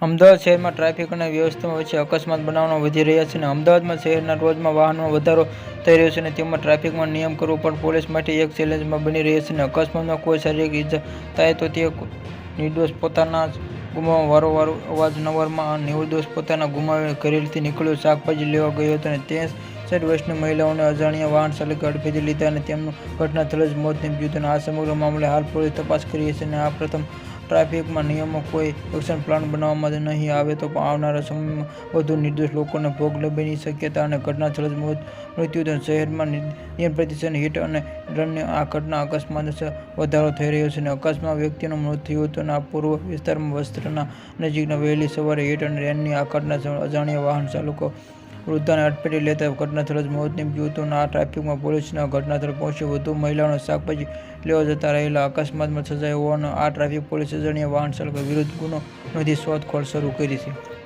અમદાવાદ શહેરમાં ટ્રાફિક અને વ્યવસ્થા વચ્ચે અકસ્માત બનાવો વધી રહ્યા છે અને અમદાવાદમાં શહેરના રોજમાં વાહનોમાં વધારો થઈ રહ્યો છે અને તેમાં ટ્રાફિકમાં નિયમ કરવો પણ પોલીસ માટે એક ચેલેન્જમાં બની રહ્યો છે અને અકસ્માતમાં કોઈ શારીરિક ઈજા થાય તો તે નિર્દોષ પોતાના જ ગુમાવવા વારંવાર અવારનવારમાં નિર્દોષ પોતાના ગુમાવી ઘરેથી નીકળ્યો શાકભાજી લેવા ગયો હતો અને 63 વર્ષની મહિલાઓને અજાણ્યા વાહન ચાલકે અડફેટે લીધા અને તેમનું ઘટનાસ્થળે જ મોત નીપજ્યું હતું. આ સમગ્ર મામલે હાલ પોલીસ તપાસ કરી છે અને આ પ્રથમ ટ્રાફિકમાં નિયમો કોઈ એક્શન પ્લાન બનાવવામાં નહીં આવે તો આવનારા સમયમાં વધુ નિર્દોષ લોકોને ભોગ બનવાની શક્યતા અને ઘટનાસ્થળે જ મૃત્યુદર શહેરમાં નિયમ-પ્રતિષ્ઠિત હિટ અને રનની આ ઘટના અકસ્માતમાં વધારો થઈ રહ્યો છે અને અકસ્માતમાં વ્યક્તિનું મૃત્યુ થયું હતું. આ પૂર્વ વિસ્તારમાં વસ્ત્રાના નજીક વહેલી સવારે હિટ અને રનની આ ઘટના અજાણ્યા વાહન ચાલકો વૃદ્ધાને અડફેટે લેતા ઘટનાસ્થળે જ મોત નીપજ્યું હતું. આ ટ્રાફિકમાં પોલીસના ઘટનાસ્થળે પહોંચી વધુ મહિલાઓને શાકભાજી લેવા જતા રહેલા અકસ્માતમાં સર્જાયો હોવાથી આ ટ્રાફિક પોલીસે અજાણ્યા વાહન ચાલકો વિરુદ્ધ ગુનો નોંધી શોધખોળ શરૂ કરી છે.